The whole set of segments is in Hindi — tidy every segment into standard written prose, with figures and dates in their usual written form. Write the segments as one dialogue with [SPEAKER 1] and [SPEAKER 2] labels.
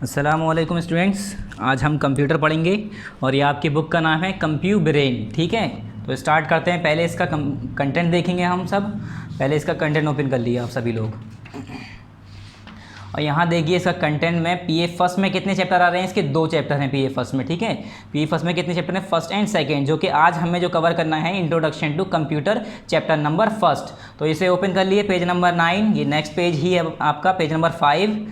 [SPEAKER 1] अस्सलामुअलैकुम स्टूडेंट्स, आज हम कंप्यूटर पढ़ेंगे और ये आपकी बुक का नाम है कंप्यू ब्रेन। ठीक है, तो स्टार्ट करते हैं। पहले इसका कंटेंट देखेंगे हम सब। पहले इसका कंटेंट ओपन कर लिया आप सभी लोग, और यहाँ देखिए इसका कंटेंट में पीए फर्स्ट में कितने चैप्टर आ रहे हैं। इसके 2 चैप्टर हैं पीए फर्स्ट में। ठीक है, पीए फर्स्ट में कितने चैप्टर हैं? फर्स्ट एंड सेकंड, जो कि आज हमें जो कवर करना है introduction to computer chapter number first. तो इसे ओपन कर लिए, पेज नंबर 9। ये नेक्स्ट पेज ही है आपका, page number 5,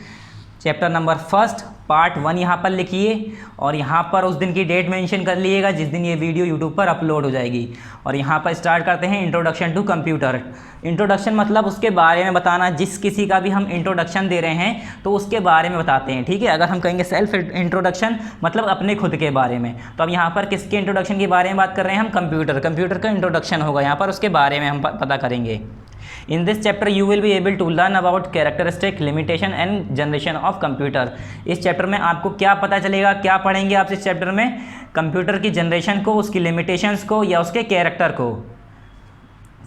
[SPEAKER 1] chapter number first, part 1 यहाँ पर लिखिए और यहाँ पर उस दिन की डेट मेंशन कर लीजिएगा जिस दिन ये वीडियो यूट्यूब पर अपलोड हो जाएगी। और यहाँ पर स्टार्ट करते हैं इंट्रोडक्शन टू कंप्यूटर। इंट्रोडक्शन मतलब उसके बारे में बताना। जिस किसी का भी हम इंट्रोडक्शन दे रहे हैं तो उसके बारे में बताते हैं। ठीक है, अगर हम कहेंगे सेल्फ इंट्रोडक्शन मतलब अपने खुद के बारे में, तो अब यहाँ पर किसके इंट्रोडक्शन के बारे में बात कर रहे हैं हम? कंप्यूटर का इंट्रोडक्शन होगा यहाँ पर, उसके बारे में हम पता करेंगे। In this chapter you will be able to learn about characteristic, limitation and generation of computer। इस चैप्टर में आपको क्या पता चलेगा, क्या पढ़ेंगे आप इस चैप्टर में? कंप्यूटर की जनरेशन को, उसकी लिमिटेशंस को या उसके कैरेक्टर को।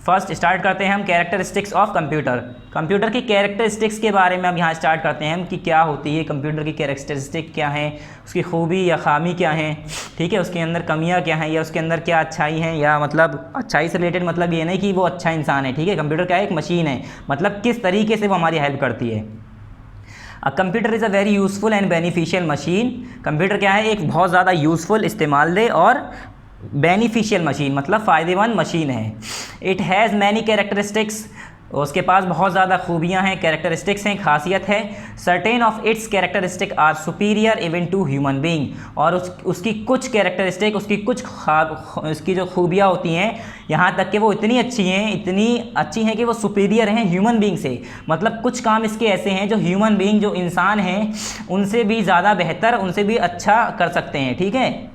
[SPEAKER 1] फर्स्ट स्टार्ट करते हैं हम कैरेक्टरिस्टिक्स ऑफ कंप्यूटर। कंप्यूटर की कैरेक्टरिस्टिक्स के बारे में अब यहाँ स्टार्ट करते हैं हम कि क्या होती है कंप्यूटर की कैरेक्टरिस्टिक, क्या है उसकी खूबी या खामी क्या है। ठीक है, उसके अंदर कमियाँ क्या हैं या उसके अंदर क्या अच्छाई हैं, या मतलब अच्छाई से रिलेटेड मतलब ये नहीं कि वो अच्छा इंसान है। ठीक है, कंप्यूटर क्या है? एक मशीन है, मतलब किस तरीके से वो हमारी हेल्प करती है। Computer is a very useful and beneficial machine. Computer क्या है? एक बहुत ज़्यादा यूज़फुल, इस्तेमाल दे और बेनिफिशियल मशीन मतलब फ़ायदेमंद मशीन है। इट हैज़ मैनी कैरेक्टरिस्टिक्स, उसके पास बहुत ज़्यादा खूबियाँ हैं, कैरेक्टरिस्टिक्स हैं, खासियत है। Certain of its characteristic are superior even to human being. और उसकी कुछ कैरेक्टरिस्टिक, उसकी जो खूबियाँ होती हैं यहाँ तक कि वो इतनी अच्छी हैं कि वो सुपीरियर हैं ह्यूमन बीइंग से। मतलब कुछ काम इसके ऐसे हैं जो ह्यूमन बीइंग, जो इंसान हैं, उनसे भी ज़्यादा बेहतर, उनसे भी अच्छा कर सकते हैं। ठीक है,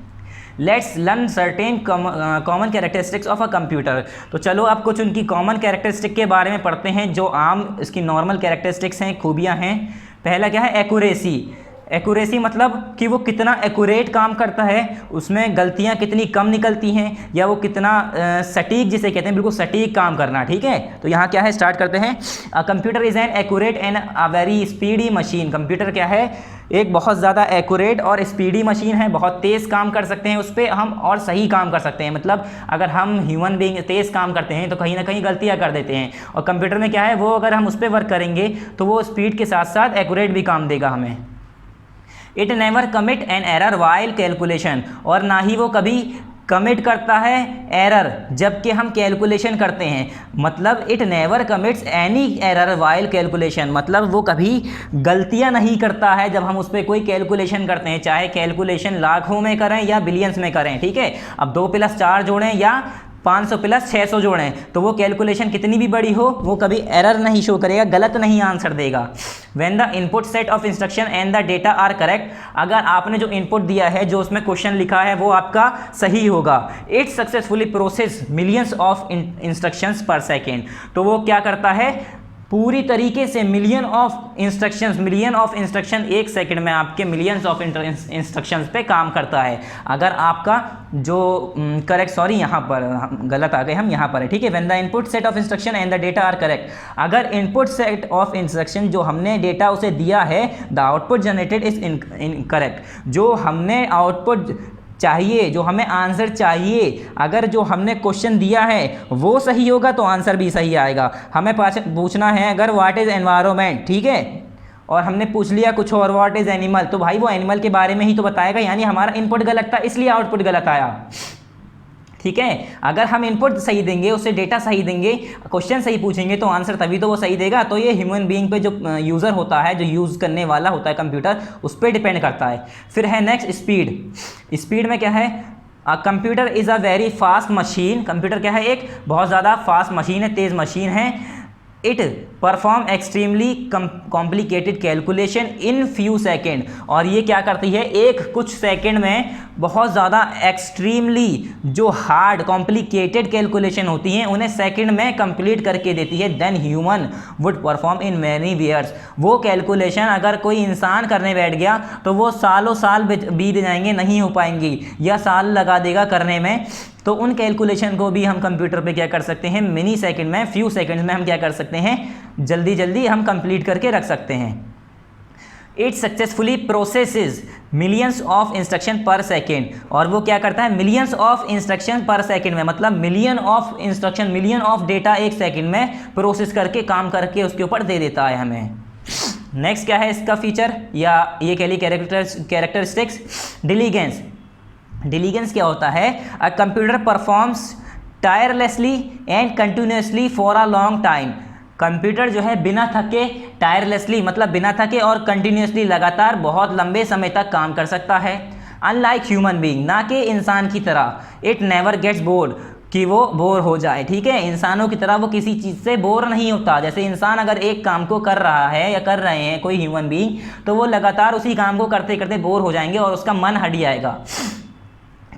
[SPEAKER 1] let's learn certain common characteristics of a computer. तो चलो अब कुछ उनकी कॉमन कैरेक्टरिस्टिक के बारे में पढ़ते हैं, जो आम इसकी नॉर्मल कैरेक्टरिस्टिक्स हैं, खूबियाँ हैं। पहला क्या है? एक्यूरेसी। एक्यूरेसी मतलब कि वो कितना एक्यूरेट काम करता है, उसमें गलतियां कितनी कम निकलती हैं, या वो कितना सटीक, जिसे कहते हैं बिल्कुल सटीक काम करना। ठीक है, तो यहाँ क्या है? स्टार्ट करते हैं। Computer is an accurate and a very speedy machine. Computer क्या है? एक बहुत ज़्यादा एक्यूरेट और स्पीडी मशीन है, बहुत तेज़ काम कर सकते हैं उस पर हम और सही काम कर सकते हैं। मतलब अगर हम ह्यूमन बीइंग तेज़ काम करते हैं तो कहीं ना कहीं गलतियाँ कर देते हैं, और कंप्यूटर में क्या है? वो अगर हम उस पर वर्क करेंगे तो वो स्पीड के साथ साथ एक्यूरेट भी काम देगा हमें। It never commit an error while calculation, और ना ही वो कभी कमिट करता है एरर जबकि हम कैलकुलेशन करते हैं। मतलब it never commits any error while calculation, मतलब वो कभी गलतियां नहीं करता है जब हम उस पर कोई कैलकुलेशन करते हैं, चाहे कैलकुलेशन लाखों में करें या बिलियंस में करें। ठीक है, अब 2 + 4 जोड़ें या 500 + 600 जोड़ें, तो वो कैलकुलेशन कितनी भी बड़ी हो वो कभी एरर नहीं शो करेगा, गलत नहीं आंसर देगा। When the input set of instruction and the data are correct, अगर आपने जो इनपुट दिया है, जो उसमें क्वेश्चन लिखा है वो आपका सही होगा। It successfully process millions of instructions पर सेकेंड, तो वो क्या करता है? पूरी तरीके से मिलियन ऑफ इंस्ट्रक्शन 1 सेकंड में आपके मिलियंस ऑफ इंस्ट्रक्शंस पे काम करता है। अगर आपका जो करेक्ट, सॉरी यहाँ पर गलत आ गए हम, यहाँ पर है। ठीक है, when the input set of instruction and the data are correct, अगर इनपुट सेट ऑफ इंस्ट्रक्शन जो हमने डेटा उसे दिया है, the output generated is incorrect, जो हमने आउटपुट चाहिए, जो हमें आंसर चाहिए, अगर जो हमने क्वेश्चन दिया है वो सही होगा तो आंसर भी सही आएगा। हमें पूछना है अगर व्हाट इज़ एनवायरनमेंट, ठीक है, और हमने पूछ लिया कुछ और, व्हाट इज़ एनिमल, तो भाई वो एनिमल के बारे में ही तो बताएगा, यानी हमारा इनपुट गलत था इसलिए आउटपुट गलत आया। ठीक है, अगर हम इनपुट सही देंगे, उससे डेटा सही देंगे, क्वेश्चन सही पूछेंगे तो आंसर तभी तो वो सही देगा। तो ये ह्यूमन बीइंग पे जो यूज़र होता है, जो यूज़ करने वाला होता है कंप्यूटर, उस पर डिपेंड करता है। फिर है नेक्स्ट स्पीड। स्पीड में क्या है? Computer is a very fast machine. Computer क्या है? एक बहुत ज़्यादा फास्ट मशीन है, तेज़ मशीन है। It perform extremely complicated calculation in few second, और ये क्या करती है? एक कुछ सेकेंड में बहुत ज़्यादा एक्सट्रीमली जो हार्ड कॉम्प्लिकेटेड कैलकुलेशन होती हैं उन्हें सेकंड में कंप्लीट करके देती है। Then human would perform in many years, वो कैलकुलेशन अगर कोई इंसान करने बैठ गया तो वो सालों साल बीत जाएंगे, नहीं हो पाएंगी, या साल लगा देगा करने में। तो उन कैलकुलेशन को भी हम कंप्यूटर पे क्या कर सकते हैं? मिनी सेकंड में, फ्यू सेकंड्स में हम क्या कर सकते हैं? जल्दी जल्दी हम कंप्लीट करके रख सकते हैं। It successfully processes millions of instruction पर सेकेंड, और वो क्या करता है मिलियंस ऑफ इंस्ट्रक्शन पर सेकेंड में, मतलब million of instruction, million of data एक सेकेंड में प्रोसेस करके काम करके उसके ऊपर दे देता है हमें। नेक्स्ट क्या है इसका फीचर या ये कह ली कैरेक्टरिस्टिक्स, डिलीगेंस। डिलीगेंस क्या होता है, a computer performs tirelessly and continuously for a long time. Computer जो है बिना थके, टायरलेसली मतलब बिना थके और कंटिन्यूसली लगातार बहुत लंबे समय तक काम कर सकता है। अनलाइक ह्यूमन बीइंग, ना कि इंसान की तरह, इट नेवर गेट्स बोर्ड, कि वो बोर हो जाए, ठीक है। इंसानों की तरह वो किसी चीज़ से बोर नहीं होता। जैसे इंसान अगर एक काम को कर रहा है या कर रहे हैं कोई ह्यूमन बीइंग, तो वो लगातार उसी काम को करते करते बोर हो जाएंगे और उसका मन हट जाएगा,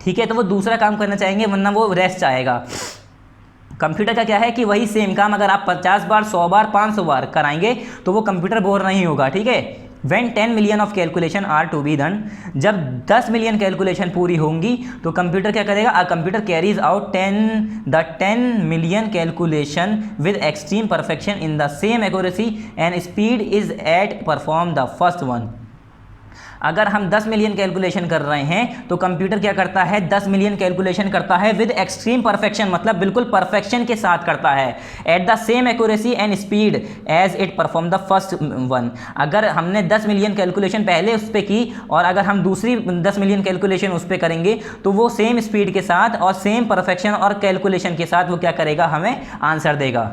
[SPEAKER 1] ठीक है। तो वो दूसरा काम करना चाहेंगे, वरना वो रेस्ट चाहेगा। कंप्यूटर का क्या है कि वही सेम काम अगर आप 50 बार, 100 बार, 500 बार कराएंगे तो वो कंप्यूटर बोर नहीं होगा, ठीक है। When 10 million of calculation are to be done, जब 10 मिलियन कैलकुलेशन पूरी होंगी तो कंप्यूटर क्या करेगा, a computer carries out 10 million calculation with extreme perfection in the same accuracy and speed is at perform the first one. अगर हम 10 मिलियन कैलकुलेशन कर रहे हैं तो कंप्यूटर क्या करता है, 10 मिलियन कैलकुलेशन करता है विद एक्सट्रीम परफेक्शन, मतलब बिल्कुल परफेक्शन के साथ करता है, at the same accuracy and speed as it perform the first one. अगर हमने 10 मिलियन कैलकुलेशन पहले उस पर की और अगर हम दूसरी 10 मिलियन कैलकुलेशन उस पर करेंगे तो वो सेम स्पीड के साथ और सेम परफेक्शन और कैलकुलेशन के साथ वो क्या करेगा, हमें आंसर देगा।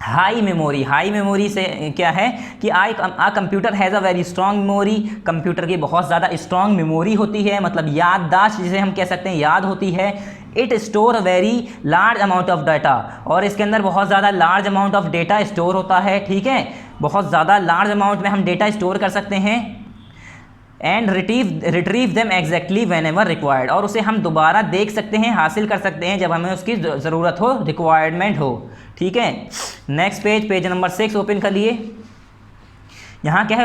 [SPEAKER 1] हाई मेमोरी, हाई मेमोरी से क्या है कि a computer has a very strong memory, computer की बहुत ज़्यादा स्ट्रॉन्ग मेमोरी होती है, मतलब याददाश्त जिसे हम कह सकते हैं, याद होती है। It store very large amount of data, और इसके अंदर बहुत ज़्यादा large amount of data store होता है, ठीक है। बहुत ज़्यादा लार्ज अमाउंट में हम डेटा स्टोर कर सकते हैं। And retrieve them exactly when ever required, और उसे हम दोबारा देख सकते हैं, हासिल कर सकते हैं जब हमें उसकी ज़रूरत हो, रिक्वायरमेंट हो, ठीक है। नेक्स्ट पेज नंबर 6 ओपन कर लिए। यहाँ क्या है,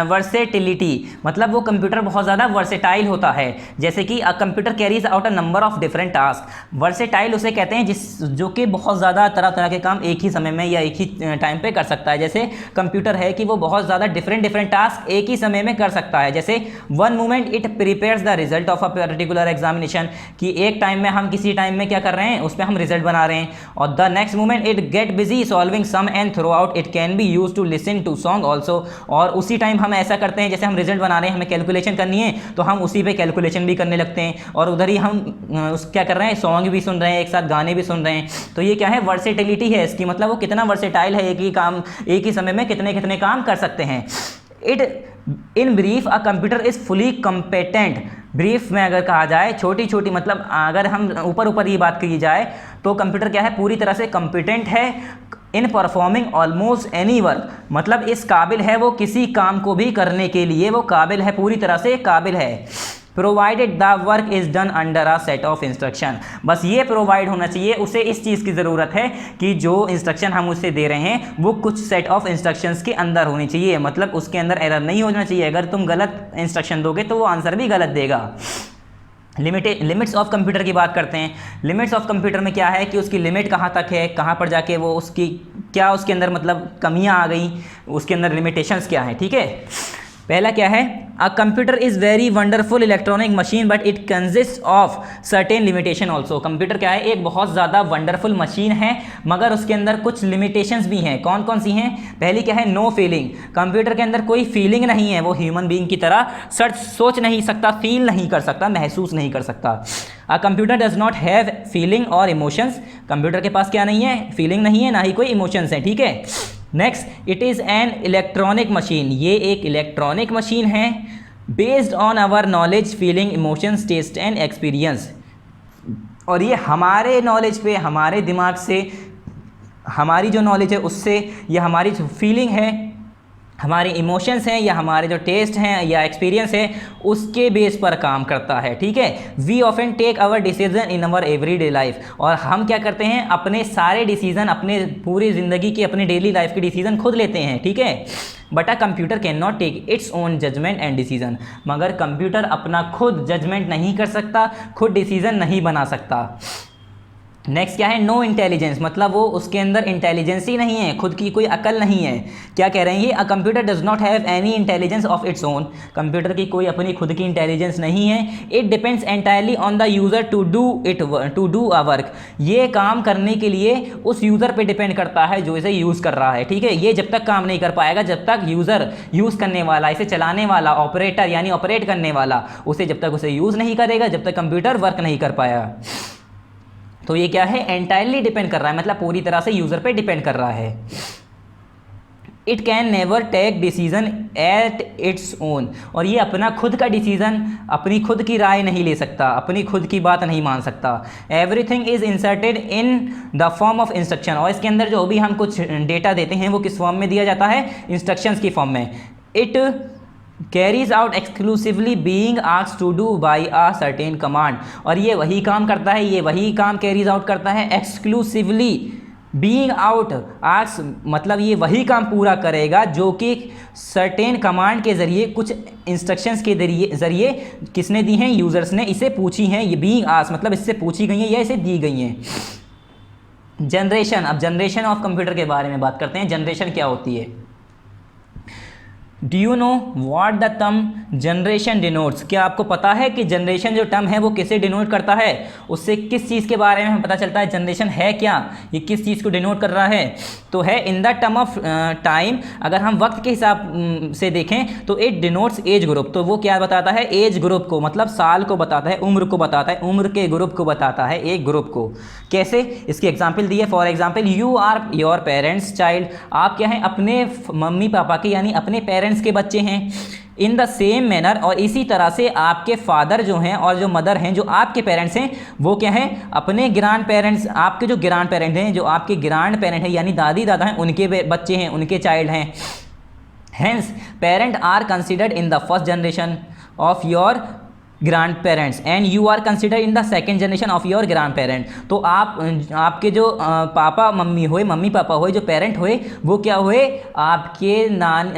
[SPEAKER 1] वर्सेटिलिटी, मतलब वो कंप्यूटर बहुत ज़्यादा वर्सेटाइल होता है। जैसे कि अ computer carries out a number of different task. Versatile उसे कहते हैं जो कि बहुत ज़्यादा तरह तरह के काम एक ही समय में या एक ही टाइम पे कर सकता है। जैसे कंप्यूटर है कि वो बहुत ज़्यादा डिफरेंट टास्क एक ही समय में कर सकता है। जैसे one moment it prepares the result of a particular examination, कि एक टाइम में हम किसी टाइम में क्या कर रहे हैं, उस पर हम रिजल्ट बना रहे हैं। और the next moment it get busy solving some and throughout it can be use to listen to song also. और उसी टाइम हम ऐसा करते हैं, जैसे हम रिजल्ट बना रहे हैं, हमें कैलकुलेशन करनी है तो हम उसी पे कैलकुलेशन भी करने लगते हैं, और उधर ही हम क्या कर रहे हैं, सॉन्ग भी सुन रहे हैं, एक साथ गाने भी सुन रहे हैं। तो ये क्या है, वर्सेटिलिटी है इसकी, मतलब वो कितना वर्सेटाइल है, एक ही समय में कितने काम कर सकते हैं। It in brief a computer is fully competent. Brief में अगर कहा जाए, छोटी मतलब अगर हम ऊपर ये बात की जाए तो कंप्यूटर क्या है, पूरी तरह से कम्पिटेंट है in performing almost any work, मतलब इस काबिल है वो किसी काम को भी करने के लिए वो काबिल है, पूरी तरह से काबिल है। Provided the work is done under a set of instruction, बस ये प्रोवाइड होना चाहिए, उसे इस चीज़ की ज़रूरत है कि जो इंस्ट्रक्शन हम उसे दे रहे हैं वो कुछ सेट ऑफ इंस्ट्रक्शंस के अंदर होनी चाहिए, मतलब उसके अंदर एरर नहीं होना चाहिए। अगर तुम गलत इंस्ट्रक्शन दोगे तो वो आंसर भी गलत देगा। लिमिट्स ऑफ कंप्यूटर की बात करते हैं। लिमिट्स ऑफ कंप्यूटर में क्या है कि उसकी लिमिट कहाँ तक है, कहाँ पर जाके वो उसकी क्या उसके अंदर मतलब कमियाँ आ गई, उसके अंदर लिमिटेशंस क्या है, ठीक है। पहला क्या है, a computer is very wonderful electronic machine but it consist of certain limitation also. Computer क्या है, एक बहुत ज़्यादा वंडरफुल मशीन है मगर उसके अंदर कुछ लिमिटेशंस भी हैं। कौन कौन सी हैं? पहली क्या है, नो फीलिंग। कंप्यूटर के अंदर कोई फीलिंग नहीं है, वो ह्यूमन बीइंग की तरह सोच नहीं सकता, फील नहीं कर सकता, महसूस नहीं कर सकता। अ computer does not have feeling और इमोशंस। कंप्यूटर के पास क्या नहीं है, फीलिंग नहीं है, ना ही कोई इमोशंस हैं, ठीक है। Next, it is an electronic machine. ये एक इलेक्ट्रॉनिक मशीन है based on our knowledge, feeling, emotions, test and experience. और ये हमारे नॉलेज पे, हमारे दिमाग से, हमारी जो नॉलेज है उससे, या हमारी जो फीलिंग है, हमारे इमोशंस हैं, या हमारे जो टेस्ट हैं या एक्सपीरियंस है, उसके बेस पर काम करता है, ठीक है। We often take our decision in our everyday life. और हम क्या करते हैं, अपने सारे डिसीजन, अपने पूरी ज़िंदगी की, अपने डेली लाइफ के डिसीजन खुद लेते हैं, ठीक है। But a computer can not take its own judgement and decision. मगर कंप्यूटर अपना खुद जजमेंट नहीं कर सकता, खुद डिसीजन नहीं बना सकता। नेक्स्ट क्या है, नो इंटेलिजेंस, मतलब वो उसके अंदर इंटेलिजेंस ही नहीं है, खुद की कोई अकल नहीं है। क्या कह रहे हैं ये, a computer does not have any intelligence of its own, computer की कोई अपनी खुद की इंटेलिजेंस नहीं है। It depends entirely on the user to do a work, ये काम करने के लिए उस यूज़र पे डिपेंड करता है जो इसे यूज़ कर रहा है, ठीक है। ये जब तक काम नहीं कर पाएगा जब तक यूज़र, यूज़ करने वाला, इसे चलाने वाला, ऑपरेटर यानी ऑपरेट करने वाला, उसे जब तक उसे यूज़ नहीं करेगा जब तक कंप्यूटर वर्क नहीं कर पाएगा। तो ये क्या है, एंटायरली डिपेंड कर रहा है, मतलब पूरी तरह से यूज़र पे डिपेंड कर रहा है। It can never take decision at its own, और ये अपना खुद का डिसीजन, अपनी खुद की राय नहीं ले सकता, अपनी खुद की बात नहीं मान सकता। Everything is inserted in the form of instruction, और इसके अंदर जो भी हम कुछ डेटा देते हैं वो किस फॉर्म में दिया जाता है, इंस्ट्रक्शंस की फॉर्म में। It carries out exclusively being asked to do by a certain command, और ये वही काम करता है, ये वही काम कैरीज आउट करता है एक्सक्लूसिवली, बीइंग आउट आस्क मतलब ये वही काम पूरा करेगा जो कि सर्टेन कमांड के ज़रिए, कुछ इंस्ट्रक्शंस के ज़रिए किसने दी हैं, यूज़र्स ने इसे पूछी हैं। ये बीइंग आस्क मतलब इससे पूछी गई हैं या इसे दी गई हैं। जनरेशन, अब जनरेशन ऑफ कंप्यूटर के बारे में बात करते हैं। जनरेशन क्या होती है, do you know what the term generation denotes, क्या आपको पता है कि जनरेशन जो टर्म है वो किसे डिनोट करता है, उससे किस चीज़ के बारे में हमें पता चलता है जनरेशन है क्या, ये किस चीज़ को डिनोट कर रहा है। तो है in the term of time, अगर हम वक्त के हिसाब से देखें तो इट डिनोट्स एज ग्रुप, तो वो क्या बताता है, एज ग्रुप को, मतलब साल को बताता है, उम्र को बताता है, उम्र के ग्रुप को बताता है, एक ग्रुप को। कैसे, इसकी एग्जाम्पल दी है, for example you are your parents child, आप क्या हैं, अपने मम्मी पापा के यानी अपने पेरेंट्स के बच्चे हैं। इन द सेम मैनर, और इसी तरह से आपके फादर जो हैं और जो मदर हैं, जो आपके पेरेंट्स हैं, वो क्या हैं, अपने ग्रैंड पेरेंट्स, आपके जो ग्रैंड पेरेंट हैं, जो आपके ग्रैंड पेरेंट हैं यानी दादी दादा हैं, उनके बच्चे हैं, उनके चाइल्ड हैं। Hence parent are considered in the first generation of your grand parents and you are consider in the second generation of your grand parent, तो आप आपके जो पापा मम्मी हुए, मम्मी पापा हुए, जो पेरेंट हुए, वो क्या हुए, आपके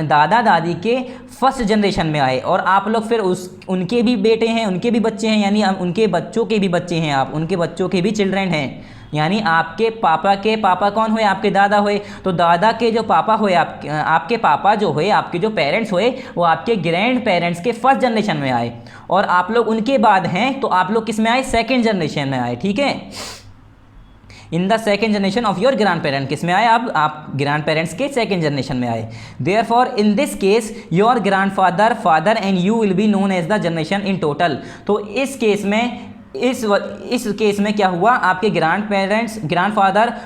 [SPEAKER 1] दादा दादी के फर्स्ट जनरेशन में आए, और आप लोग फिर उनके भी बेटे हैं, उनके भी बच्चे हैं, यानी उनके बच्चों के भी बच्चे हैं, आप उनके बच्चों के भी चिल्ड्रेन हैं, यानी आपके पापा कौन हुए, आपके दादा हुए, तो दादा के जो पापा हुए, आपके पापा जो हुए, आपके जो पेरेंट्स हुए, वो आपके ग्रैंड पेरेंट्स के फर्स्ट जनरेशन में आए, और आप लोग उनके बाद हैं, तो आप लोग किस में आए, सेकेंड जनरेशन में आए, ठीक है। In the second generation of your grand parent, किस में आए, अब आप ग्रैंड पेरेंट्स के सेकेंड जनरेशन में आए। Therefore in this case your grand father and you will be known as the generation in total, तो इस केस में इस केस में क्या हुआ, आपके ग्रैंड पेरेंट्स, ग्रैंड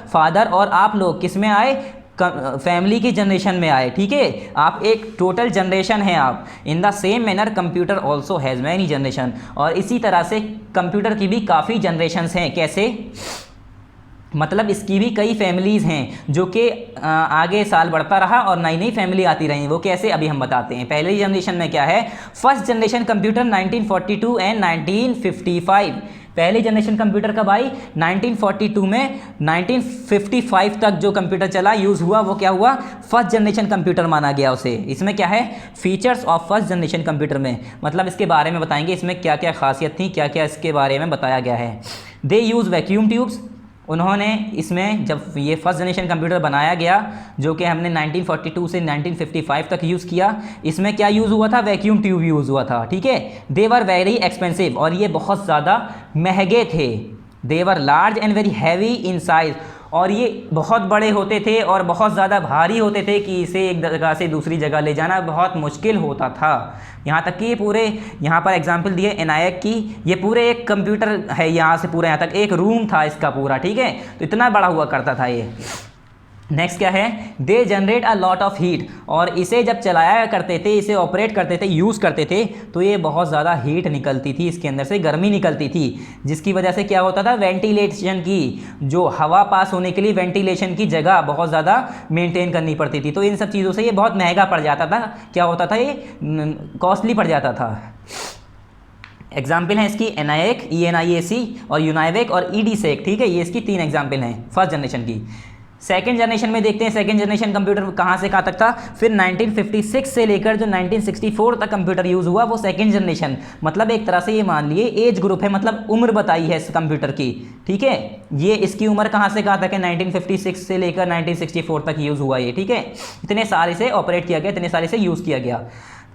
[SPEAKER 1] फादर और आप लोग किस में आए, फैमिली की जनरेशन में आए, ठीक है, आप एक टोटल जनरेशन है आप। इन the same manner computer also has many generation, और इसी तरह से कंप्यूटर की भी काफ़ी जनरेशन्स हैं। कैसे, मतलब इसकी भी कई फैमिलीज़ हैं जो कि आगे साल बढ़ता रहा और नई नई फैमिली आती रही, वो कैसे अभी हम बताते हैं। पहली जनरेशन में क्या है, फर्स्ट जनरेशन कंप्यूटर 1942 एंड 1955, पहली जनरेशन कंप्यूटर कब आई, 1942 में, 1955 तक जो कंप्यूटर चला, यूज़ हुआ, वो क्या हुआ, फर्स्ट जनरेशन कंप्यूटर माना गया उसे। इसमें क्या है, features of first generation computer में, मतलब इसके बारे में बताएंगे, इसमें क्या क्या खासियत थी, क्या क्या इसके बारे में बताया गया है। दे यूज़ वैक्यूम ट्यूब्स, उन्होंने इसमें जब ये फर्स्ट जनरेशन कंप्यूटर बनाया गया, जो कि हमने 1942 से 1955 तक यूज़ किया, इसमें क्या यूज़ हुआ था, वैक्यूम ट्यूब यूज़ हुआ था, ठीक है। दे वर वेरी एक्सपेंसिव, और ये बहुत ज़्यादा महंगे थे। They were large and very heavy in size, और ये बहुत बड़े होते थे और बहुत ज़्यादा भारी होते थे कि इसे एक जगह से दूसरी जगह ले जाना बहुत मुश्किल होता था। यहाँ तक कि ये पूरे, यहाँ पर एग्जांपल दिए एनआईएक की, ये पूरे एक कंप्यूटर है, यहाँ से पूरे यहाँ तक एक रूम था इसका पूरा, ठीक है, तो इतना बड़ा हुआ करता था ये। नेक्स्ट क्या है, they generate a lot of heat, और इसे जब चलाया करते थे, इसे ऑपरेट करते थे, यूज़ करते थे, तो ये बहुत ज़्यादा हीट निकलती थी, इसके अंदर से गर्मी निकलती थी, जिसकी वजह से क्या होता था, वेंटिलेशन की, जो हवा पास होने के लिए वेंटिलेशन की जगह बहुत ज़्यादा मेंटेन करनी पड़ती थी, तो इन सब चीज़ों से ये बहुत महंगा पड़ जाता था, क्या होता था, ये कॉस्टली पड़ जाता था। एग्जाम्पल हैं इसकी एनआईएक, ENIAC, और यूनाइवेक और EDSEC, ठीक है, ये इसकी 3 एग्जाम्पल हैं फर्स्ट जनरेशन की। सेकेंड जनरेशन में देखते हैं सेकेंड जनरेशन कंप्यूटर कहाँ से कहाँ तक था। फिर 1956 से लेकर जो 1964 तक कंप्यूटर यूज़ हुआ वो सेकेंड जनरेशन, मतलब एक तरह से ये मान लिए एज ग्रुप है, मतलब उम्र बताई है इस कंप्यूटर की, ठीक है। ये इसकी उम्र कहाँ से कहाँ तक है, 1956 से लेकर 1964 तक यूज़ हुआ ये, ठीक है। इतने सारे से ऑपरेट किया गया, इतने सारे से यूज़ किया गया।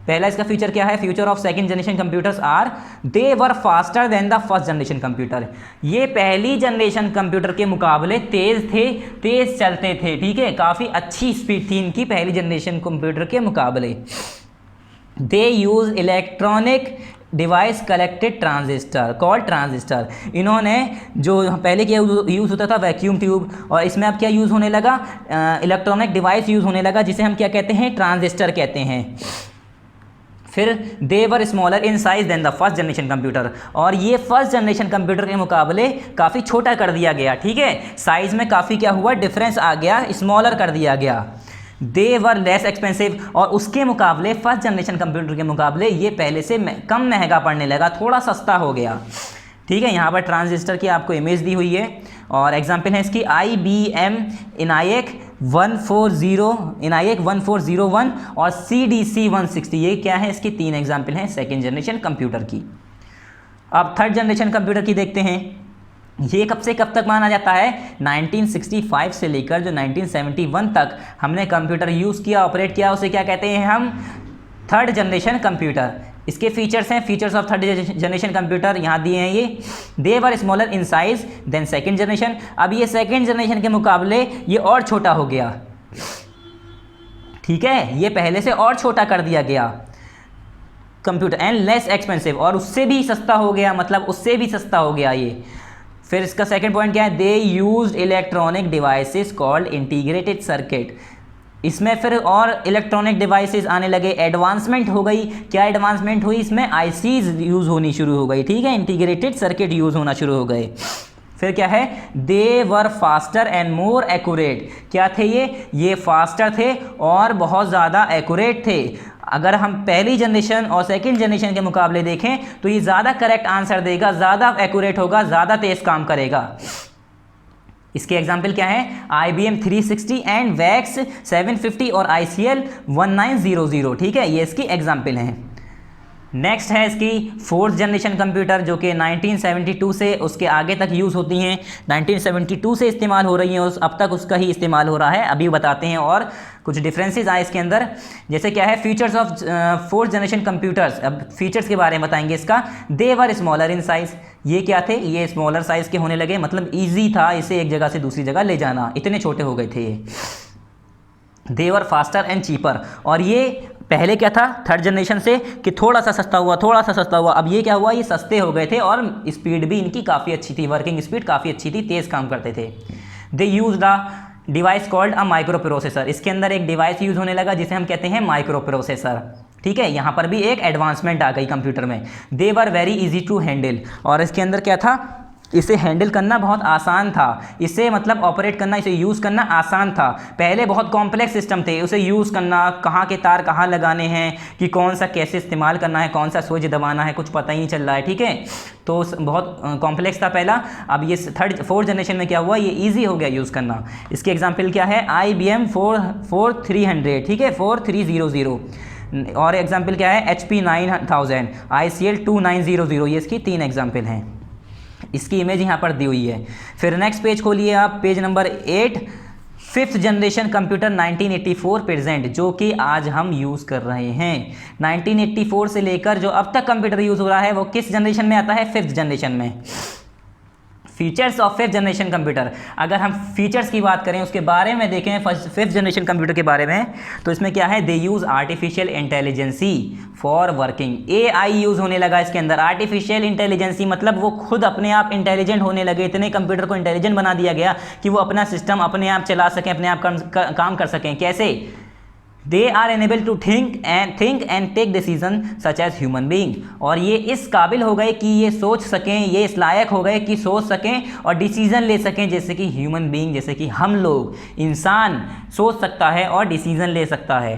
[SPEAKER 1] पहला इसका फीचर क्या है, future of second generation computers are they were faster than the first generation computer. ये पहली जनरेशन कंप्यूटर के मुकाबले तेज थे, तेज चलते थे, ठीक है, काफ़ी अच्छी स्पीड थी इनकी पहली जनरेशन कंप्यूटर के मुकाबले। They use electronic device collected transistor called transistor. इन्होंने जो पहले क्या यूज़ होता था वैक्यूम ट्यूब, और इसमें अब क्या यूज़ होने लगा, इलेक्ट्रॉनिक डिवाइस यूज़ होने लगा जिसे हम क्या कहते हैं, ट्रांजिस्टर कहते हैं। फिर they were smaller in size than the first generation computer, और ये फर्स्ट जनरेशन कंप्यूटर के मुकाबले काफ़ी छोटा कर दिया गया, ठीक है, साइज़ में काफ़ी क्या हुआ, डिफरेंस आ गया, स्मॉलर कर दिया गया। दे वर लेस एक्सपेंसिव, और उसके मुकाबले फर्स्ट जनरेशन कंप्यूटर के मुकाबले ये पहले से कम महंगा पड़ने लगा, थोड़ा सस्ता हो गया, ठीक है। यहाँ पर ट्रांजिस्टर की आपको इमेज दी हुई है और एग्जाम्पल है इसकी IBM ENIAC 1401 और CDC 160। ये क्या है, इसकी 3 एग्जाम्पल हैं सेकेंड जनरेशन कंप्यूटर की। अब थर्ड जनरेशन कंप्यूटर की देखते हैं। ये कब से कब तक माना जाता है, 1965 से लेकर जो 1971 तक हमने कंप्यूटर यूज़ किया, ऑपरेट किया, उसे क्या कहते हैं हम, थर्ड जनरेशन कंप्यूटर। इसके फीचर्स हैं, features of third generation computer यहाँ दिए हैं ये। They were smaller in size than second generation. अब ये सेकेंड जनरेशन के मुकाबले ये और छोटा हो गया, ठीक है, ये पहले से और छोटा कर दिया गया कंप्यूटर। एंड लेस एक्सपेंसिव, और उससे भी सस्ता हो गया, मतलब उससे भी सस्ता हो गया ये। फिर इसका सेकेंड पॉइंट क्या है, they used electronic devices called integrated circuit. इसमें फिर और इलेक्ट्रॉनिक डिवाइसेस आने लगे, एडवांसमेंट हो गई। क्या एडवांसमेंट हुई, इसमें ICs यूज़ होनी शुरू हो गई, ठीक है, इंटीग्रेटेड सर्किट यूज़ होना शुरू हो गए। फिर क्या है, they were faster and more accurate. क्या थे ये फास्टर थे और बहुत ज़्यादा एक्यूरेट थे। अगर हम पहली जनरेशन और सेकंड जनरेशन के मुकाबले देखें तो ये ज़्यादा करेक्ट आंसर देगा, ज़्यादा एक्यूरेट होगा, ज़्यादा तेज़ काम करेगा। इसके एग्जाम्पल क्या है, IBM 360 एंड VAX 750 और ICL 1900, ठीक है, ये इसकी एग्जाम्पल हैं। नेक्स्ट है इसकी फोर्थ जनरेशन कंप्यूटर जो कि 1972 से उसके आगे तक यूज़ होती हैं। 1972 से इस्तेमाल हो रही हैं, अब तक उसका ही इस्तेमाल हो रहा है। अभी बताते हैं और कुछ डिफरेंसेस आए इसके अंदर। जैसे क्या है, features of fourth generation computers. अब फीचर्स के बारे में बताएंगे इसका। They were smaller in size. ये क्या थे, ये स्मॉलर साइज़ के होने लगे, मतलब ईजी था इसे एक जगह से दूसरी जगह ले जाना, इतने छोटे हो गए थे ये। They were faster and cheaper, और ये पहले क्या था थर्ड जनरेशन से कि थोड़ा सा सस्ता हुआ, थोड़ा सा सस्ता हुआ। अब ये क्या हुआ, ये सस्ते हो गए थे और स्पीड भी इनकी काफ़ी अच्छी थी, वर्किंग स्पीड काफ़ी अच्छी थी, तेज़ काम करते थे। They use the device called a micro processor. इसके अंदर एक डिवाइस यूज़ होने लगा जिसे हम कहते हैं माइक्रो प्रोसेसर, ठीक है। यहाँ पर भी एक एडवांसमेंट आ गई कंप्यूटर में। They were very easy to handle, और इसके अंदर क्या था, इसे हैंडल करना बहुत आसान था, इसे मतलब ऑपरेट करना, इसे यूज़ करना आसान था। पहले बहुत कॉम्प्लेक्स सिस्टम थे, उसे यूज़ करना, कहाँ के तार कहाँ लगाने हैं, कि कौन सा कैसे इस्तेमाल करना है, कौन सा स्विच दबाना है, कुछ पता ही नहीं चल रहा है, ठीक है। तो बहुत कॉम्प्लेक्स था पहला। अब ये फोर्थ जनरेशन में क्या हुआ, ये ईजी हो गया यूज़ करना। इसके एग्जाम्पल क्या है, IBM 4300, ठीक है, 4300। और एग्जाम्पल क्या है, HP 9000, ICL 2900। ये इसकी 3 एग्जाम्पल हैं। इसकी इमेज यहाँ पर दी हुई है। फिर नेक्स्ट पेज खोलिए आप, page number 8, fifth generation computer 1984 present, जो कि आज हम यूज़ कर रहे हैं। 1984 से लेकर जो अब तक कंप्यूटर यूज़ हो रहा है वो किस जनरेशन में आता है, फिफ्थ जनरेशन में। Features of fifth generation computer. अगर हम फीचर्स की बात करें, उसके बारे में देखें फिफ्थ जनरेशन कंप्यूटर के बारे में, तो इसमें क्या है, they use artificial intelligence for working. AI use होने लगा इसके अंदर। आर्टिफिशियल इंटेलिजेंसी मतलब वो खुद अपने आप इंटेलिजेंट होने लगे, इतने कंप्यूटर को इंटेलिजेंट बना दिया गया कि वो अपना सिस्टम अपने आप चला सकें, अपने आप काम कर सकें। कैसे, they are enable to think and take decision such as human being. और ये इस काबिल हो गए कि ये सोच सकें, ये इस लायक हो गए कि सोच सकें और डिसीजन ले सकें, जैसे कि ह्यूमन बींग, जैसे कि हम लोग, इंसान सोच सकता है और डिसीजन ले सकता है,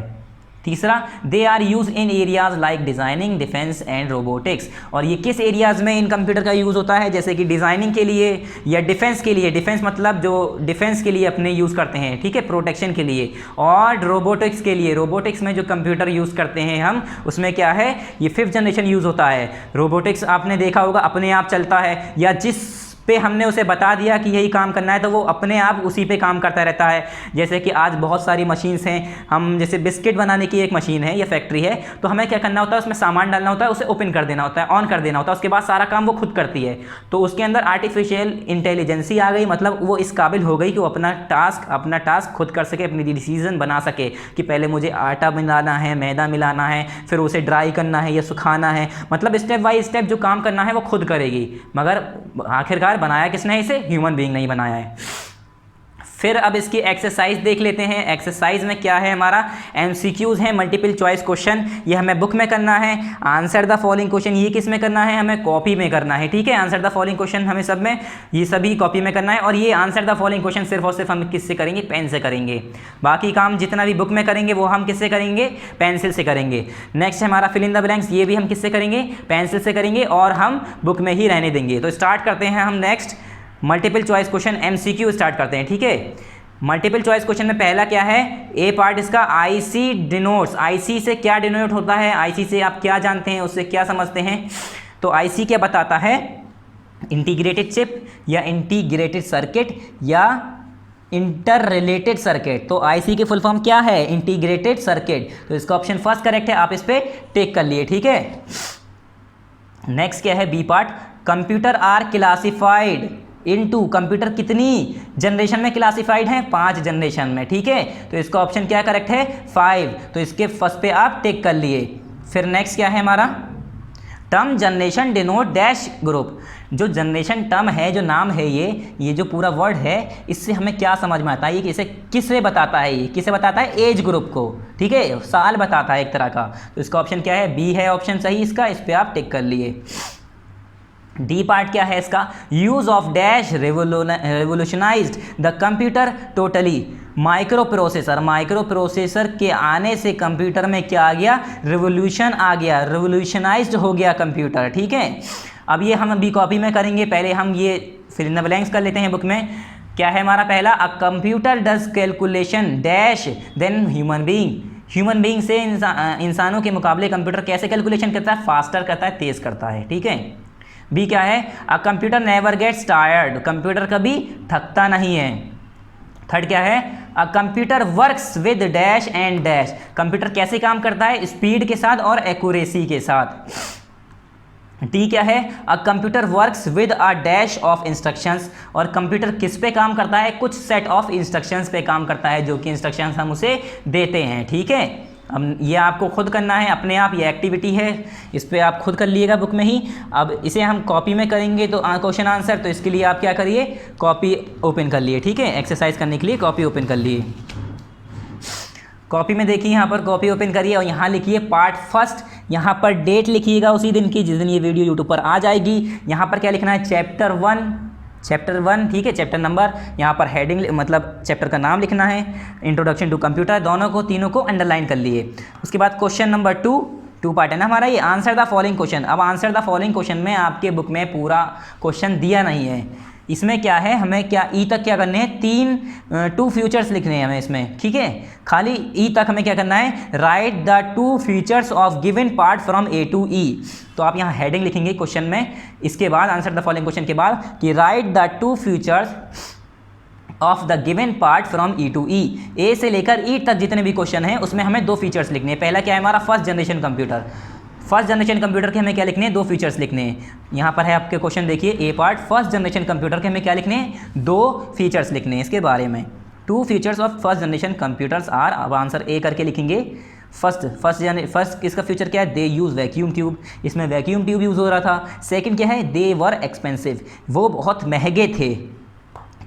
[SPEAKER 1] तीसरा, they are use in areas like designing, defence and robotics. और ये किस एरियाज में इन कंप्यूटर का यूज़ होता है, जैसे कि डिज़ाइनिंग के लिए या डिफेंस के लिए, डिफेंस मतलब जो डिफेंस के लिए अपने यूज़ करते हैं, ठीक है, प्रोटेक्शन के लिए, और रोबोटिक्स के लिए, रोबोटिक्स में जो कंप्यूटर यूज़ करते हैं हम, उसमें क्या है, ये 5th जनरेशन यूज़ होता है। रोबोटिक्स आपने देखा होगा अपने आप चलता है, या जिस पे हमने उसे बता दिया कि यही काम करना है तो वो अपने आप उसी पे काम करता रहता है। जैसे कि आज बहुत सारी मशीन्स हैं, हम जैसे बिस्किट बनाने की एक मशीन है या फैक्ट्री है, तो हमें क्या करना होता है, उसमें सामान डालना होता है, उसे ओपन कर देना होता है, ऑन कर देना होता है, उसके बाद सारा काम वो खुद करती है। तो उसके अंदर आर्टिफिशियल इंटेलिजेंसी आ गई, मतलब वो इस काबिल हो गई कि वो अपना टास्क खुद कर सके, अपनी डिसीजन बना सके कि पहले मुझे आटा मिलाना है, मैदा मिलाना है, फिर उसे ड्राई करना है या सुखाना है, मतलब स्टेप बाय स्टेप जो काम करना है वो खुद करेगी। मगर आखिरकार बनाया किसने इसे, ह्यूमन बीइंग नहीं बनाया है। फिर अब इसकी एक्सरसाइज देख लेते हैं। एक्सरसाइज में क्या है हमारा, एमसीक्यूज हैं, मल्टीपल चॉइस क्वेश्चन, ये हमें बुक में करना है। आंसर द फॉलोइंग क्वेश्चन, ये किस में करना है, हमें कॉपी में करना है, ठीक है। आंसर द फॉलोइंग क्वेश्चन हमें सब में, ये सभी कॉपी में करना है। और ये आंसर द फॉलोइंग क्वेश्चन सिर्फ और सिर्फ हम किससे करेंगे, पेन से करेंगे। बाकी काम जितना भी बुक में करेंगे वो हम किससे करेंगे, पेंसिल से करेंगे। नेक्स्ट हमारा फिल इन द ब्लैंक्स, ये भी हम किससे करेंगे, पेंसिल से करेंगे, और हम बुक में ही रहने देंगे। तो स्टार्ट करते हैं हम next multiple choice question MCQ start करते हैं, ठीक है। मल्टीपल चॉइस क्वेश्चन में पहला क्या है, ए पार्ट इसका, आईसी डिनोट्स, आईसी से क्या डिनोट होता है, आईसी से आप क्या जानते हैं, उससे क्या समझते हैं। तो आईसी क्या बताता है, इंटीग्रेटेड चिप या इंटीग्रेटेड सर्किट या इंटर रिलेटेड सर्किट। तो आईसी की फुल फॉर्म क्या है, इंटीग्रेटेड सर्किट। तो इसका ऑप्शन फर्स्ट करेक्ट है, आप इस पर टिक कर लिए, ठीक है। नेक्स्ट क्या है, B part, computer are classified into, computer कितनी जनरेशन में क्लासिफाइड है, 5 जनरेशन में, ठीक है। तो इसका ऑप्शन क्या करेक्ट है, 5। तो इसके फर्स्ट पे आप टिक कर लिए। फिर नेक्स्ट क्या है हमारा, term generation denote dash group. जो जनरेशन टर्म है, जो नाम है, ये जो पूरा वर्ड है, इससे हमें क्या समझ में आता है, ये इसे किससे बताता है, ये किसे बताता है, एज ग्रुप को, ठीक है, साल बताता है एक तरह का। तो इसका ऑप्शन क्या है, बी है ऑप्शन सही इसका, इस पर आप टिक कर लिए। डी पार्ट क्या है इसका, use of dash revolutionized the computer totally. Micro processor के आने से कंप्यूटर में क्या आ गया, रिवोल्यूशन आ गया, रिवोल्यूशनाइज्ड हो गया कंप्यूटर, ठीक है। अब ये हम बी कॉपी में करेंगे, पहले हम ये फिल इन द ब्लैंक्स कर लेते हैं बुक में। क्या है हमारा पहला, a computer does calculation dash than human being. Human being से इंसानों के मुकाबले कंप्यूटर कैसे कैलकुलेशन करता है, फास्टर करता है, तेज करता है, ठीक है। बी क्या है, a computer never gets tired, computer कभी थकता नहीं है। थर्ड क्या है, a computer works with dash and dash, computer कैसे काम करता है, स्पीड के साथ और एक्यूरेसी के साथ। टी क्या है, a computer works with a dash of instructions, और कंप्यूटर किस पे काम करता है, कुछ सेट ऑफ इंस्ट्रक्शंस पे काम करता है, जो कि इंस्ट्रक्शंस हम उसे देते हैं, ठीक है। अब ये आपको खुद करना है अपने आप, ये एक्टिविटी है, इस पर आप खुद कर लीजिएगा बुक में ही। अब इसे हम कॉपी में करेंगे तो क्वेश्चन आंसर, तो इसके लिए आप क्या करिए, कॉपी ओपन कर लिए, ठीक है। एक्सरसाइज करने के लिए कॉपी ओपन कर लिए। कॉपी में देखिए, यहाँ पर कॉपी ओपन करिए और यहाँ लिखिए पार्ट फर्स्ट, यहाँ पर डेट लिखिएगा उसी दिन की जिस दिन ये वीडियो यूट्यूब पर आ जाएगी। यहाँ पर क्या लिखना है, चैप्टर 1, ठीक है, चैप्टर नंबर, यहाँ पर हेडिंग मतलब चैप्टर का नाम लिखना है, इंट्रोडक्शन टू कंप्यूटर, दोनों को तीनों को अंडरलाइन कर लिए। उसके बाद क्वेश्चन नंबर 2 पार्ट है ना हमारा ये, आंसर द फॉलोइंग क्वेश्चन। अब आंसर द फॉलोइंग क्वेश्चन में आपके बुक में पूरा क्वेश्चन दिया नहीं है, इसमें क्या है, हमें क्या ई तक क्या करने हैं, 2 फ्यूचर्स लिखने हैं हमें इसमें, ठीक है। खाली ई तक हमें क्या करना है, write the 2 features of given part from A to E. तो आप यहाँ हेडिंग लिखेंगे क्वेश्चन में, इसके बाद आंसर द फॉलोइंग क्वेश्चन के बाद कि write the 2 features of the given part from E to E. A से लेकर ई तक जितने भी क्वेश्चन हैं उसमें हमें 2 फीचर्स लिखने हैं। पहला क्या है हमारा, first generation computer. First generation computer के हमें क्या लिखने हैं, 2 फीचर्स लिखने हैं। यहाँ पर है आपके क्वेश्चन देखिए, ए पार्ट, फर्स्ट जनरेशन कंप्यूटर के हमें क्या लिखने हैं, 2 फीचर्स लिखने हैं इसके बारे में। 2 features of first generation computers are, अब आंसर ए करके लिखेंगे। फर्स्ट इसका फीचर क्या है, दे यूज़ वैक्यूम ट्यूब, इसमें वैक्यूम ट्यूब यूज़ हो रहा था। सेकंड क्या है, दे वर एक्सपेंसिव, वो बहुत महंगे थे।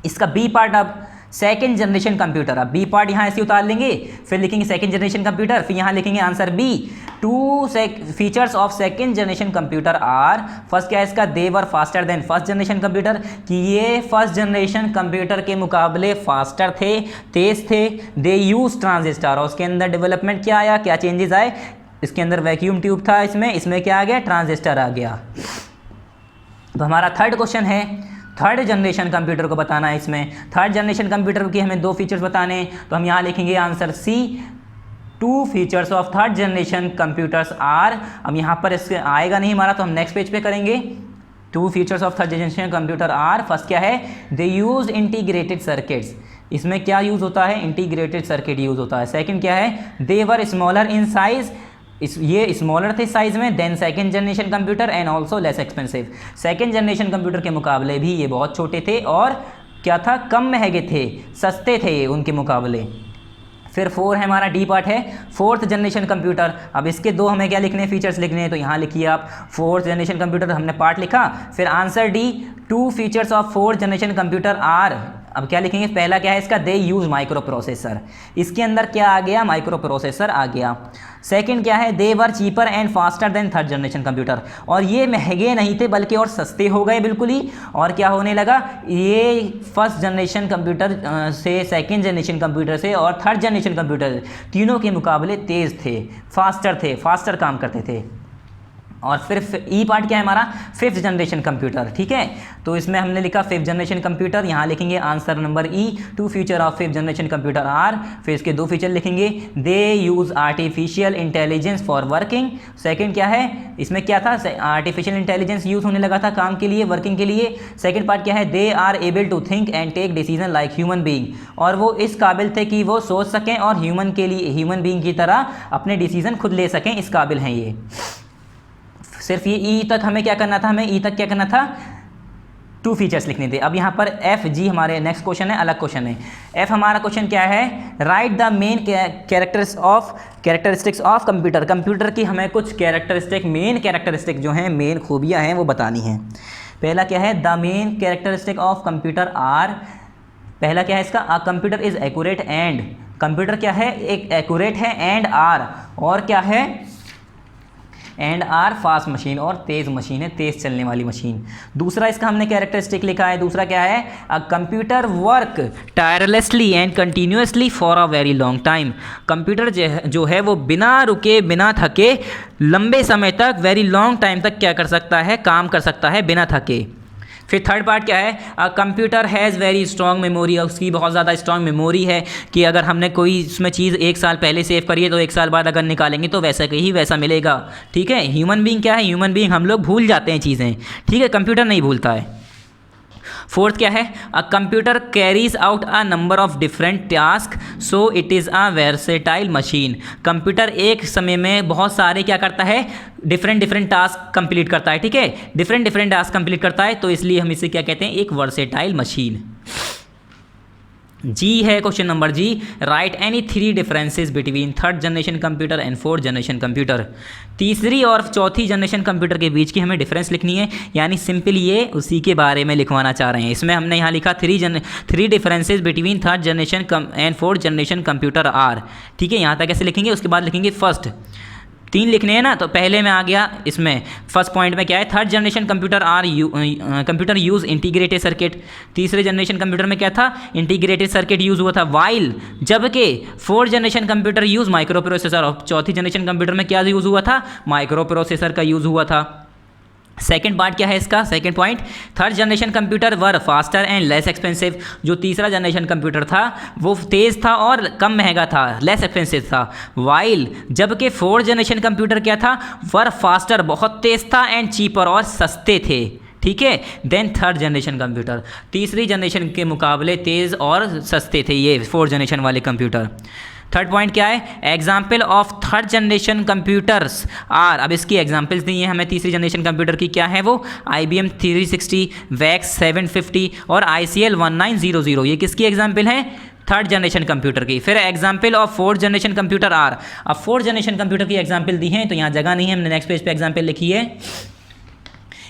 [SPEAKER 1] इसका बी पार्ट, अब सेकंड जनरेशन कंप्यूटर, अब बी पार्ट यहाँ ऐसे उतार लेंगे, फिर लिखेंगे सेकंड जनरेशन कंप्यूटर, फिर यहाँ लिखेंगे answer B, two features of second generation computer are, first क्या है इसका, they were faster than first generation computer, कि ये फर्स्ट जनरेशन कंप्यूटर के मुकाबले फास्टर थे, तेज थे। दे यूज ट्रांजिस्टर, और उसके अंदर डेवलपमेंट क्या आया, क्या चेंजेस आए, इसके अंदर वैक्यूम ट्यूब था, इसमें क्या आ गया, ट्रांजिस्टर आ गया। तो हमारा थर्ड क्वेश्चन है, थर्ड जनरेशन कंप्यूटर को बताना है। इसमें थर्ड जनरेशन कंप्यूटर की हमें दो फीचर्स बताने हैं, तो हम यहाँ लिखेंगे answer C, two features of third generation computers are. अब यहाँ पर इसके आएगा नहीं हमारा, तो हम नेक्स्ट पेज पे करेंगे। Two features of third generation computer are, first क्या है, दे यूज इंटीग्रेटेड सर्किट्स, इसमें क्या यूज़ होता है, इंटीग्रेटेड सर्किट यूज़ होता है। सेकंड क्या है, they were smaller in size, ये स्मॉलर थे साइज में than second generation computer and also less expensive, second generation computer के मुकाबले भी ये बहुत छोटे थे और क्या था, कम महंगे थे, सस्ते थे ये उनके मुकाबले। फिर 4 है हमारा, डी पार्ट है, फोर्थ जनरेशन कंप्यूटर। अब इसके दो हमें क्या लिखने हैं, फीचर्स लिखने हैं, तो यहाँ लिखिए आप फोर्थ जनरेशन कंप्यूटर, हमने पार्ट लिखा। फिर answer D, two features of fourth generation computer are, अब क्या लिखेंगे, पहला क्या है इसका, दे यूज माइक्रो प्रोसेसर, इसके अंदर क्या आ गया, माइक्रो प्रोसेसर आ गया। सेकंड क्या है, they were cheaper and faster than third generation computer, और ये महंगे नहीं थे बल्कि और सस्ते हो गए बिल्कुल ही। और क्या होने लगा, ये फर्स्ट जनरेशन कंप्यूटर से, सेकंड जनरेशन कंप्यूटर से और थर्ड जनरेशन कंप्यूटर तीनों के मुकाबले तेज़ थे, फास्टर काम करते थे। और फिर ई पार्ट क्या है हमारा, फिफ्थ जनरेशन कंप्यूटर, ठीक है। तो इसमें हमने लिखा फिफ्थ जनरेशन कंप्यूटर, यहाँ लिखेंगे answer number E, two feature of fifth generation computer are. फिर इसके दो फीचर लिखेंगे, they use artificial intelligence for working. Second क्या है, इसमें क्या था, आर्टिफिशियल इंटेलिजेंस यूज़ होने लगा था काम के लिए, वर्किंग के लिए। सेकंड पार्ट क्या है, they are able to think and take decision like human being, और वो इस काबिल थे कि वो सोच सकें और ह्यूमन बीइंग की तरह अपने डिसीजन खुद ले सकें, इस काबिल हैं ये। सिर्फ ये ई तक हमें क्या करना था, हमें ई तक क्या करना था, टू फीचर्स लिखने थे। अब यहाँ पर एफ जी हमारे नेक्स्ट क्वेश्चन है, अलग क्वेश्चन है। एफ हमारा क्वेश्चन क्या है, write the main characteristics of computer, computer की हमें कुछ मेन कैरेक्टरिस्टिक जो हैं, मेन खूबियाँ हैं वो बतानी हैं। पहला क्या है, the main characteristic of computer are, पहला क्या है इसका, a computer is accurate and, computer क्या है, एक एक्यूरेट है, एंड आर, और क्या है, एंड आर फास्ट मशीन, और तेज़ मशीन है, तेज़ चलने वाली मशीन। दूसरा इसका हमने कैरेक्टरिस्टिक लिखा है, दूसरा क्या है, a computer work tirelessly and continuously for a very long time, computer जो है वो बिना रुके बिना थके लंबे समय तक, वेरी लॉन्ग टाइम तक क्या कर सकता है, काम कर सकता है बिना थके। फिर थर्ड पार्ट क्या है, a computer has very strong memory, उसकी बहुत ज़्यादा स्ट्रॉन्ग मेमोरी है कि अगर हमने कोई इसमें चीज़ 1 साल पहले सेव करी है तो 1 साल बाद अगर निकालेंगे तो वैसा ही वैसा मिलेगा, ठीक है। ह्यूमन बीइंग क्या है, ह्यूमन बीइंग हम लोग भूल जाते हैं चीज़ें, ठीक है, कंप्यूटर नहीं भूलता है। फोर्थ क्या है, a computer carries out a number of different task so it is a versatile machine, computer एक समय में बहुत सारे क्या करता है, डिफरेंट टास्क कंप्लीट करता है, ठीक है, डिफरेंट टास्क कंप्लीट करता है, तो इसलिए हम इसे क्या कहते हैं, एक वर्सेटाइल मशीन। जी है question number G, write any 3 differences between third generation computer and fourth generation computer, तीसरी और चौथी जनरेशन कंप्यूटर के बीच की हमें डिफरेंस लिखनी है, यानी सिंपल ये उसी के बारे में लिखवाना चाह रहे हैं। इसमें हमने यहाँ लिखा 3 differences between third generation and fourth generation computer are, ठीक है। यहाँ तक कैसे लिखेंगे, उसके बाद लिखेंगे फर्स्ट, 3 लिखने हैं ना, तो पहले में आ गया इसमें फर्स्ट पॉइंट में क्या है, third generation computer use integrated circuit, तीसरे जनरेशन कंप्यूटर में क्या था, इंटीग्रेटेड सर्किट यूज़ हुआ था वाइल, जबकि fourth generation computer use micro processor, और चौथी जनरेशन कंप्यूटर में क्या यूज़ हुआ था, माइक्रो प्रोसेसर का यूज़ हुआ था। सेकेंड पार्ट क्या है इसका, second point, third generation computer were faster and less expensive, जो तीसरा जनरेशन कंप्यूटर था वो तेज़ था और कम महंगा था, लेस एक्सपेंसिव था, वाइल जबकि फोर्थ जनरेशन कंप्यूटर क्या था, वर फास्टर बहुत तेज़ था, एंड चीपर और सस्ते थे, ठीक है। देन थर्ड जनरेशन कंप्यूटर, तीसरी जनरेशन के मुकाबले तेज़ और सस्ते थे ये फोर्थ जनरेशन वाले कंप्यूटर। थर्ड पॉइंट क्या है, example of third generation computers are, अब इसकी एग्जाम्पल्स दी हैं हमें तीसरी जनरेशन कंप्यूटर की, क्या है वो, IBM 360, वैक्स 750 और ICL 1900, ये किसकी एग्जाम्पल है, थर्ड जनरेशन कंप्यूटर की। फिर example of fourth generation computer are, अब फोर्थ जनरेशन कंप्यूटर की एग्जाम्पल दी हैं तो यहाँ जगह नहीं है, हमने नेक्स्ट पेज पे एग्जाम्पल लिखी है।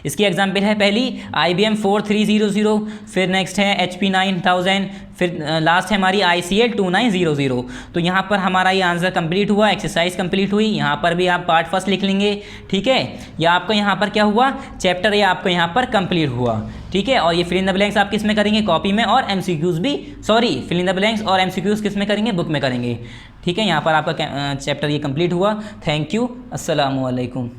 [SPEAKER 1] इसकी एग्जाम्पल है पहली IBM 4300, फिर नेक्स्ट है HP 9000, फिर लास्ट है हमारी ICL 2900। तो यहाँ पर हमारा ये आंसर कंप्लीट हुआ, एक्सरसाइज कंप्लीट हुई। यहाँ पर भी आप पार्ट फर्स्ट लिख लेंगे, ठीक है। या आपका यहाँ पर क्या हुआ, चैप्टर ये आपका यहाँ पर कंप्लीट हुआ, ठीक है। और ये फिल इन द ब्लैंक्स आप किस में करेंगे, कॉपी में, और MCQs भी, sorry fill in the blanks और MCQs किस में करेंगे, बुक में करेंगे, ठीक है। यहाँ पर आपका चैप्टर ये कंप्लीट हुआ। थैंक यू, अस्सलामु अलैकुम।